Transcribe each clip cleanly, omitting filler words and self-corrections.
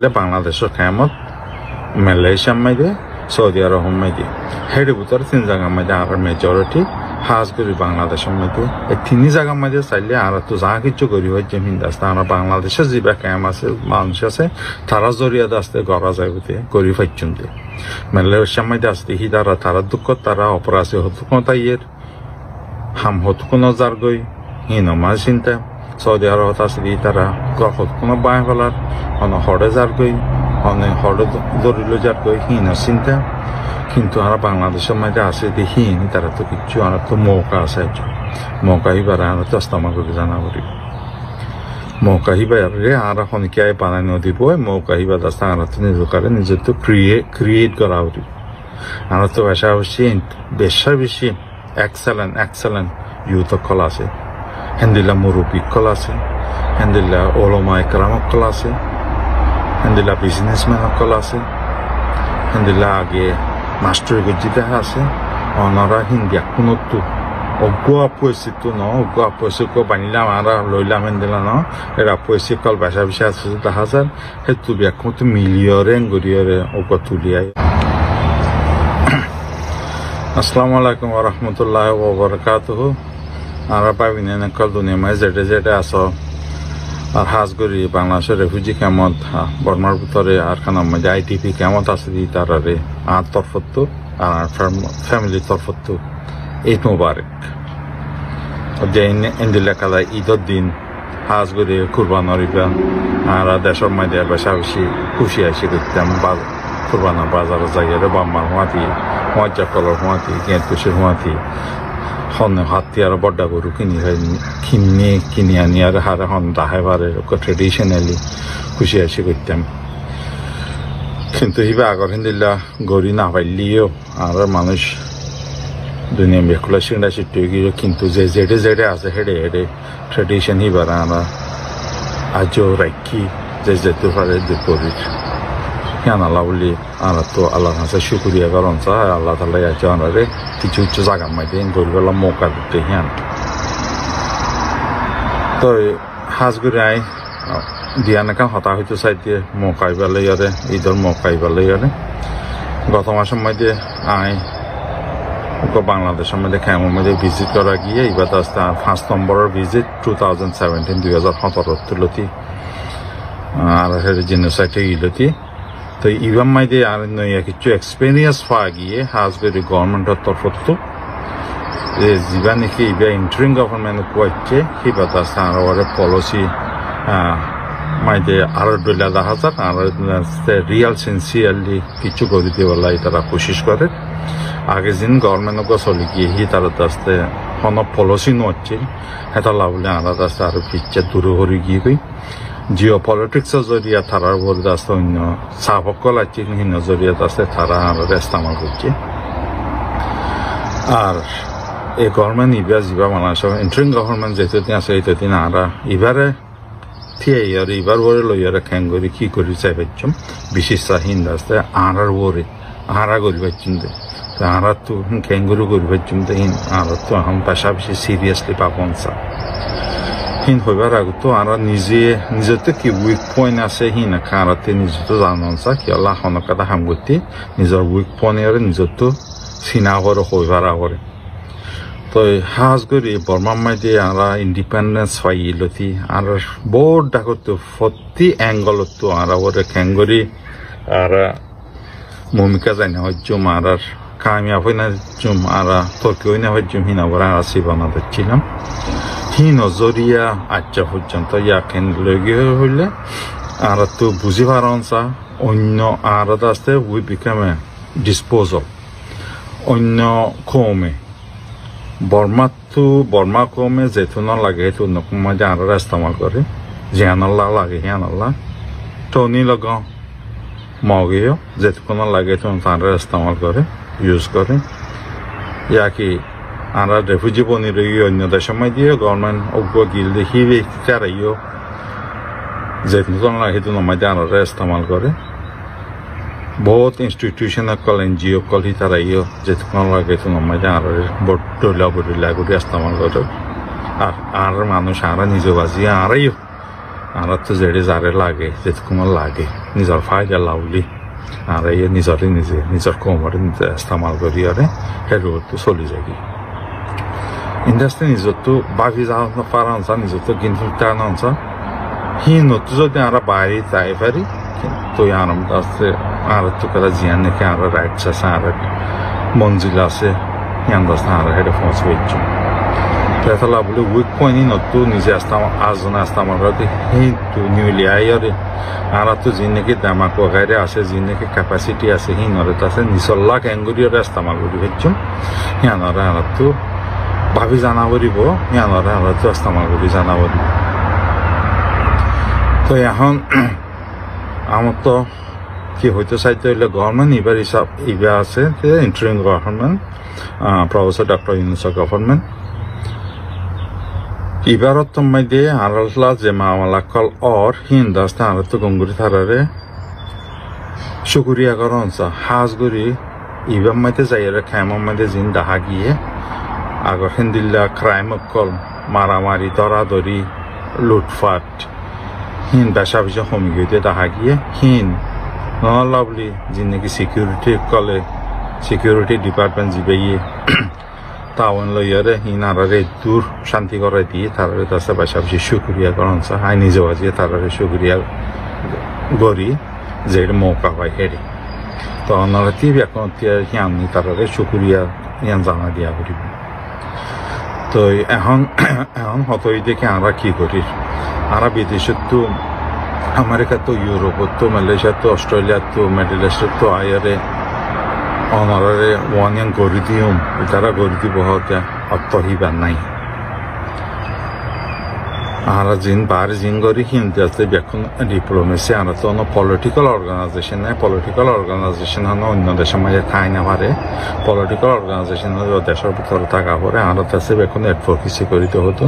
বাংলাদেশের খেয়ামত মালয়েশিয়ার মধ্যে সৌদি আরব মধ্যে হেডে ভিতর তিন জায়গার মধ্যে আর মেজরিটি হাজ করি বাংলাদেশের মধ্যে এই তিনি জায়গার মধ্যে চাইলে আর তো যা কিছু করি হচ্ছে হিন্দাস্তান আর বাংলাদেশের যে ক্যাম আছে মানুষ আছে তারা জরিয়াতে আসতে গড়া যায় বলতে করি পাইছেন মালয়েশিয়ার মধ্যে আসতে হি তারা দুঃখ তারা অপরাধী হতুক তাইয়ের হাম হতুক যার গই হিনমার চিন্তা সৌদি আরব আসলে তারা গত কোনো বাই ফেলার হরে যার গই হরে দরিল যার গই হিন চিন্তা কিন্তু আর বাংলাদেশের মধ্যে আছে দেখিন তারা তো কিচ্ছু আর তো মৌকা আছে মৌকা হিবারে আর তো আস্তামা করে জানা করি মৌকা হিবারে আর শনিকে বানানো দিব মৌকা হিবার রাস্তা আর তো নিজের তো ক্রিয়েট করা উচিত আর তো ভাষা হচ্ছে বেশি এক্সেলেন্ট ইউথ কল আছে হেন্দিলা মুরব্বী কল আছে হেন্দিলা ওলমা একরামক কল আছে হেন্দিলা বিজনেসম্যান কল আছে হেন্দিলা আগে মাস্টার গজ্জিতে আছে অনরা হিন্দিয়া কোনো তো অজ্ঞ পয়সিতো অজ্ঞ পয়সিক বানিলাম আর লইলাম হেন্দিলা এরা পয়সি কল ভাষা আছে দেখা যায় সেইটো ব্যাখ্যা তো মিলিয়রে গরিয়রে অজ্ঞ তুলিয়াই আসসালামু আলাইকুম ওয়া রাহমাতুল্লাহি ওয়া বারাকাতুহু আমরা পাবিন কল দুনিয়া মাঝে যেটা আসো আর হাজ করি বাংলাদেশের রেফিউজি কেমত বর্মার ভিতরে আর খানার মধ্যে আইটিপি কেমত আছে তারারে আর তরফত আর ফ্যামিলির তরফত ঈদ মুবারক যে এন্দিলেখালা ঈদের দিন হাজ করি কুরবান হরিবা আর দেশের মধ্যে বেশা বেশি খুশি আসি করতাম কুরবানা বাজারে যাইয়ারে বাম্মার হুঁয়াতি মজ্জা কলর হুঁয়াতি গেঁত কুশির হুঁয়াতি হাতি আর বড্ডা গরু কিনি আনি আর হারে হন দাহাইবারে ট্রেডিশনালি খুশি আসি করতাম কিন্তু হিবা আগর হিন্দিল্লা গড়ি না পাইলিও আর মানুষ দুনিয়া বেকুলা সিংড়া সিটে গিয়ে কিন্তু যে যেডে আছে হেডে ট্রেডিশন হিবার আমরা আজও রাখি যে যেতে পারে দুপুরের হ্যাঁ আল্লাহ বলি আর তো আল্লাহর কাছে শুক্রিয়া করন চাই আল্লাহ তালা আছে আনারে কিছু জায়গা মাইতে গরিবেলা মৌকা দিতে হ্যাঁ তো হাজ করে আই দিয়া নাকা হতা হইতে চাইতে মৌকা ইবালাই আরে ঈদের মৌকা ইবালাই আরে গত মাসের মধ্যে আই বাংলাদেশের মধ্যে খেয়ামের মধ্যে ভিজিট করা গিয়ে এবার আসতে 5 নম্বরের ভিজিট 2017 তুলতি আর জেনোসাইডে গিলতি তো ইভাম মাইদে আর নয়া কিছু এক্সপেরিয়েন্স পাওয়া গিয়ে হাজ করে গভর্নমেন্টের তরফত যা নাকি ইবা ইন্টারিম গভর্নমেন্ট কোয়াচ্ছে হিবা আছে আর পলিসি মাইদে আর ডলা দেখা যাক আর রিয়াল সিনসিয়ারলি কিছু করে দেওয়ালাই তারা কোশিশ করে আগে দিন গভর্নমেন্ট চলি গিয়ে হি তারা আসতে কোনো পলিসি নচ্ছে এটা লাভলে আর আসতে আরো পিচ্ছে দূরে হয়ে গিয়ে গই জিও পলিটিক্সের জরিয়া তারার বলতে আসতে অন্য সাপকল আছে হিন্ন জরিয়াত আছে তারা আর ইস্তেমাল করছে আর এই গভর্নমেন্ট ইবা যা বাংলাদেশ ইন্টারিম গভর্নমেন্ট যেতদিন আছে এইতদিন আর এবারে থিয়ে আর এবার ওরে লইয়ারে খ্যাং করি কি করি চাই পাচ্ছম বিশেষ হিন্দ আসতে আর ওরে আরা করি পাচ্ছেন আর তো খ্যাঙ্গুরু করি পাচ্ছম তো হিন আর তো এখন পাশাপাশি সিরিয়াসলি পাবন চা হিন হইবার আগে তো আর নিজের তো কি উইক পয়েন্ট আছে হিন খারাতে নিজে তো জানান চা কি আল্লাহ হনকাটা হাম করতে নিজের উইক পয়েন্ট নিজের তো চিনা করে হইবার আগরে তো হাজ করি বর্মার মাইতে আমরা ইন্ডিপেন্ডেন্স পাইলতি আর বহুত ডাকত প্রতি অ্যাঙ্গলত তো আর ওরে খ্যাঙ্গরি আর ভূমিকা জানি হজ্জুম আর কামিয়াব হই না জুম আর তর্কি হই না হজ্জুম হিনা বরা আসি বানা দিচ্ছিলাম হি নজরিয়া আচ্ছা পর্যন্ত ইয়াকেন লগে হইলে আর তো বুঝি পারন চা অন্য আর আসতে উই বিকাম এ ডিসপোজাল অন্য কমে বর্মা কমে যেতুন লাগে তো নকমা যে আর ইস্তেমাল করে জিয়ানাল্লাহ লাগে হিয়ানাল্লাহ টনি লগ মগেও যেতুন লাগে তো তার ইস্তেমাল করে ইউজ করে ইয়াকি আর রেফিউজি বনি রই অন্য দেশের মধ্যে গভর্নমেন্ট অজ্ঞ গিল দেখি কারাইও যেতুন লাগে তো নমাইতে আর ইস্তেমাল করে বহুত ইনস্টিটিউশন কল এনজিও কল হি তারাইও যেতুন লাগে তো নমাইতে আর বড়লা করে ইস্তেমাল করে আর মানুষ আর নিজে বাজি আরাইও আর তো যেড়ে যারে লাগে যেটুকুন লাগে নিজের ফায়দা লাউলি আর এই নিজের কোমরে নিজে ইস্তেমাল করি আরে হেরু তো চলি যাবি ইন্ডাস্ট্রি নিজের তো বাকি যাওয়া পারা আনছা নিজের তো কিন্তু টান আনছা হি নতু যদি আমরা বাইরে যাই পারি তো আরাম আছে আর তো করা জিয়ান নাকি আর রাইটস আছে আর মঞ্জিল আছে ইয়ান দাস আর হেডে পৌঁছে হইছো তাহলে বলে উইক পয়েন্ট নতু নিজে আসতাম আজনে আসতাম আমরা হি তো নিউলি আইরে আর তো জিন নাকি দামা কোগাইরে আছে জিন নাকি ক্যাপাসিটি আছে হি নরে আছে নিসল্লা ক্যাঙ্গুরিয়রে ইস্তেমাল করি হইছো ইয়ানরা আর তো ভাবি জানা করিব ইয়ানরা আর তো ইস্তেমাল করি জানা করিব তো এখন আমার তো কি হইতে চাইতে হইলে গভর্নমেন্ট এবার হিসাব এবার আছে ইন্টারিম গভর্নমেন্ট প্রফেসর ডক্টর ইউনুসের গভর্নমেন্ট এবারত তোমায় দিয়ে আরলা যে মামলা কল অর হিন্দাস্তা আর তো গঙ্গুরি থারারে শুকুরিয়া করন হাজগুড়ি এবার মাইতে যাইরে খাইমার মধ্যে জিন ডাহা গিয়ে আগর হিন্দিল্লা ক্রাইম কল মারামারি দরাদরি লুটফাট হিন বেসা বেসা কমি গিয়ে দেখা গিয়ে হিন নলাবলি যিনি সিকিউরিটি কলে সিকিউরিটি ডিপার্টমেন্ট যাবে তাওয়ান লইয়ারে হিন আরারে দূর শান্তি করাই দিয়ে তারারে তাছে বেসা বেশি শুক্রিয়া করেন আই নিজে বাজিয়ে তারারে শুক্রিয়া গড়ি যে মৌকা পাই হেরে তো ওনারা টিভি এখন হিয়ান তারারে শুক্রিয়া ইয়ান জানা দিয়া করিব তো এখন হতই দেখে আমরা কি করি আমরা বিদেশে তো আমেরিকা তো ইউরোপ তো মালয়েশিয়া তো অস্ট্রেলিয়া তো মিডল ইস্ট তো আয়ারে অনারে ওয়ানিয়ান গড়ি দিম তারা গড়ি দিব হতে অত্যহিবার নাই আর জিন বার জিন গড়ি হিন্দি আছে এখন ডিপ্লোমেসি আর তো পলিটিক্যাল অর্গানাইজেশন নাই পলিটিক্যাল অর্গানাইজেশন হন অন্য দেশের মাঝে ঠাই না পারে পলিটিক্যাল অর্গানাইজেশন দেশের ভিতরে থাকা পরে আর আছে এখন অ্যাডভোকেসি করিতে হতো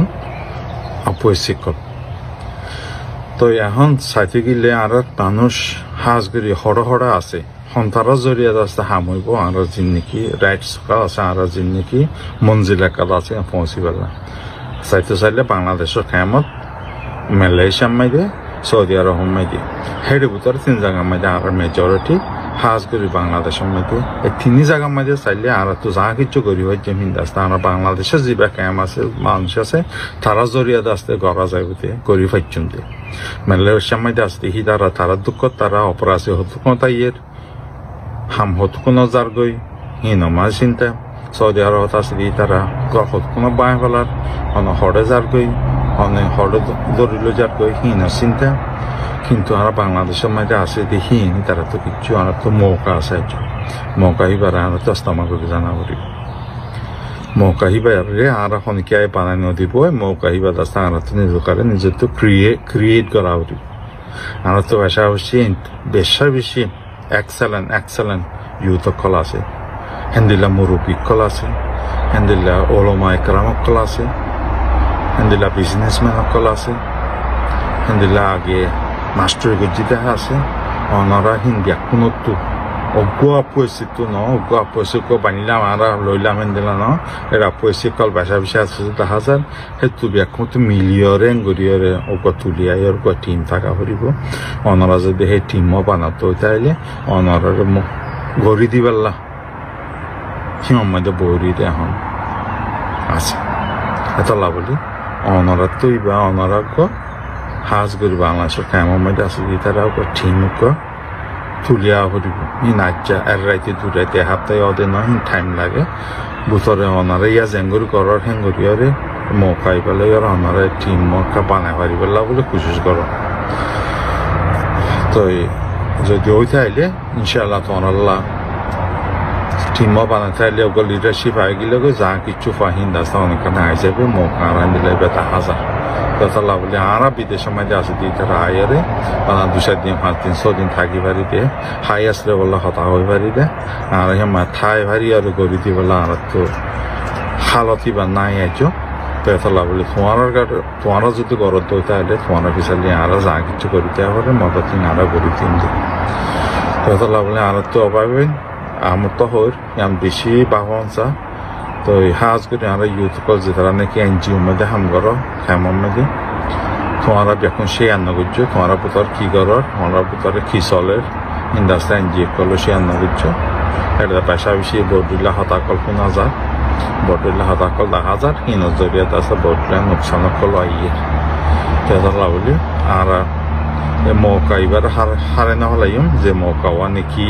অপৈশিকল তো এখন চাইতে গেলে আর মানুষ হাজগুড়ি হড়া আছে সন্তার জরিয়া আছে হামইব আর যিন নাকি রাইটস আছে আর যিন নাকি মঞ্জিলা কাল আছে পৌঁছি পেলা চাইতে চাইলে বাংলাদেশের খায়ামত মালয়েশিয়ার মাইদে সৌদি আরব মাইদে হেডের ভিতরে 3 জায়গার মধ্যে আর মেজরিটি হাজগুড়ি বাংলাদেশের মধ্যে এই 3 জায়গার মধ্যে চাইলে আর তো যা কিছু করি হয় যে হিন্দাস্তান আর বাংলাদেশের যে ক্যাম্প আছে মানুষ আছে তারা জরিয়া আসতে গড়া যাইবতে করি পাইছেন মালয়েশিয়ার মধ্যে আসতে হি তারা দুঃখ তারা অপরাধী হতো তাই এর হাম হতো কোনো যার গই হিনমার চিন্তা সৌদি আরব আছে তারা গত কোনো বাই ফেলার অন হরে যার গই অনেক হরে দরিল যার গই হিন চিন্তা কিন্তু আর বাংলাদেশের মধ্যে আছে দেখি তারা তো কিছু আর তো মৌকা আছে মৌকা এবার আর তো ইস্তেমাল করে জানা করি মৌকা হিবারে আর খনিকে বানানো দিব মৌকা হিবা দাস্তা আর তো নিজের তো ক্রিয়েট করা উচিত আর তো ভাষা হচ্ছে বেশি এক্সেলেন্ট ইউথ কল আছে হেন্দিলা মুরব্বী কল আছে হেন্দিলা ওলমা একরাম কল আছে হেন্দিলা বিজনেসম্যান কল আছে হেন্দিলা আগে মাস্টার গজ্জিতে আছে অনরা হিন্দি কোনো তো অজ্ঞ পয়সিত ন অজ্ঞ পয়সিক বানিলাম আর লইলাম হেন্দিলা ন এরা পয়সি কল বাসা বিষা আছে 10,000 হেতু ব্যাকুম তো মিলিয়রে গরিয়রে অজ্ঞ তুলিয়াই অজ্ঞ টিম থাকা পড়িব অনরা যদি সেই টিম বানাতো তাইলে অনরার গড়ি দিবাল্লা সিমার মধ্যে বৌরি দিয়ে এখন আছে এতলা বলি অনরা তুই বা অনরা হাজগুড়ি বাংলাদেশের কামের মধ্যে আছে তারা টিম তুলিয়া করিব ই নাচা এর রাইতে দু রাইতে হাপ্তায় ওদের নয় টাইম লাগে বুতরে অনারে ইয়া জেঙ্গুরি করার হেঙ্গুরিয়ারে মৌকাই পেলে আর অনারে টিম মৌকা বানাই পারি পেলা বলে কোশিশ করো তো যদি ওই থাইলে ইনশাল্লাহ তোমার টিম বানাতে চাইলে ওগুলো লিডারশিপ আই গেলে যা কিছু ফাহিন দাস্তা অনেকখানে আই যাবে মৌকা আরান দিলে বেতা হাজার বেতাল্লা বলে আরা বিদেশের মধ্যে আছে দিয়ে তারা আয়ারে বানা 2-4 দিন 5 দিন 6 দিন থাকি পারিতে হাই আসলে বললে হতা হয়ে পারিতে আর হেমা থাই ভারি আর গড়ি দিয়ে বললে আর তো হালতি বা নাই আইছো বেতাল্লা বলে তোমার যদি গরত দই তাহলে তোমার পিছালে আর যা কিছু করিতে পারে মদত তিন আর গড়ি দিন বেতাল্লা বলে আর তো অভাবে আমার তো হর ইয়াম বেশি বাহনসা তো হাজ করে আমরা ইউথ কল যে তারা নাকি এনজিও মধ্যে হাম করো হ্যামার মধ্যে তো তোমারা বেকুন সে আন্ন করছো তোমারা পুতর কি করর তোমারা পুতরে কি চলের ইন্ডাস্ট্রি এনজিও করলো সে আন্ন করছো এটা পেশা বেশি বদুল্লাহ হতাকল শোনা যায় বদুল্লাহ হতাকল দেখা যায় হিনের জরিয়াতে আছে বদুল্লাহ নোকসান করলো আইয়ে তেতলা বলি আর মৌকা এবার হারে না হলাইম যে মৌকা নাকি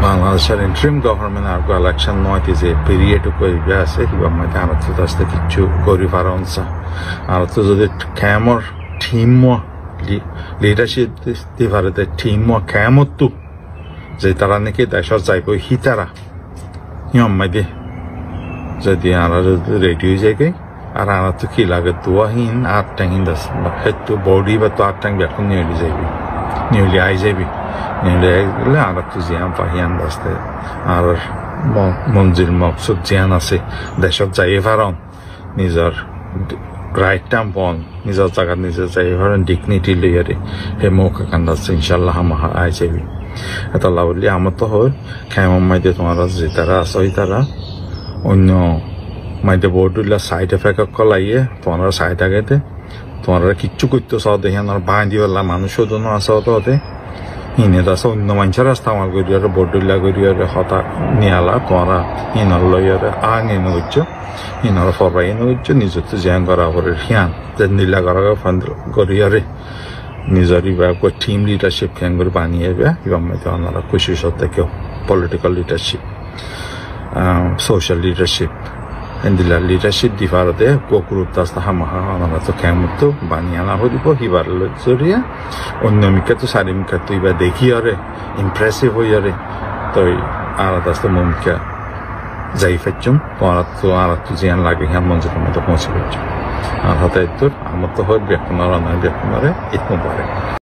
বাংলাদেশের ইন্টারিম গভর্নমেন্ট আর ইলেকশন নয়তে যে পিরিয়ড কইবে আছে কিবা মধ্যে আর তো আসতে কিছু করি পারনসা আর তো যদি ক্যামর টিম লিডারশিপ দিতে পারে টিম ক্যামত তো যে তারা নাকি দেশত যাইব হিতারা নিয়ম মাইদে যদি আর রেডিও যাই আর আমার তো কি লাগে দোয়াহীন 8 টাইম দাস হেতু বডি বা তো 8 টাইম বেতন নিয়ে যাইবি নিউলি আই যাইবি নিউলি আইলে আর তো জিয়ান পাহিয়ান দাসতে আর মঞ্জিল মকসুদ জিয়ান আছে দেশত যাই পারন নিজের রাইট টাইম পন নিজের জায়গা নিজে যাই পারেন ডিগনিটি লইয়ারে হে মৌকা কান্দাচ্ছে ইনশাল্লাহ আমার আই যাবি এটা লাভলি আমার তো হয় খেমন মাইতে তোমার যে তারা আছে তারা অন্য মাইতে বড়ুল্লা সাইড এফেক্ট কলাইয়ে তোমার সাইড আগেতে তোমার কিচ্ছু করতে চাও দেখি আর বাঁধি পেলা মানুষও জন্য আসা হতে হিনে আছে অন্য মানুষের রাস্তা আমার করিয়ারে বড়ুল্লা করিয়ারে হতা নিয়ালা তোমারা হিনর লইয়ারে আং এনে হচ্ছ হিনর ফরাই এনে হচ্ছ নিজের তো জ্যাং করা করে হিয়ান যে নীলা করা করিয়ারে নিজের টিম লিডারশিপ খেং করে বানিয়ে এবং ওনারা খুশি সত্ত্বে কেউ পলিটিক্যাল লিডারশিপ সোশ্যাল লিডারশিপ এন্দিলার লিডারশিপ দি ভারতে কুকুর দাস্তা হামাহা ওনারা তো কেমত বানিয়ে আনা হইব হিবার জরিয়া অন্য মিকা তো সারি মিকা তো এবার দেখি আরে ইমপ্রেসিভ হই আরে তো আর দাস্তা মমিকা যাই ফেচুম আর তো জিয়ান লাগে হ্যাঁ মঞ্জুরের মধ্যে পৌঁছে ফেচুম আর হতে আমার তো হয় বেকুনার অনায় বেকুনারে ইত পারে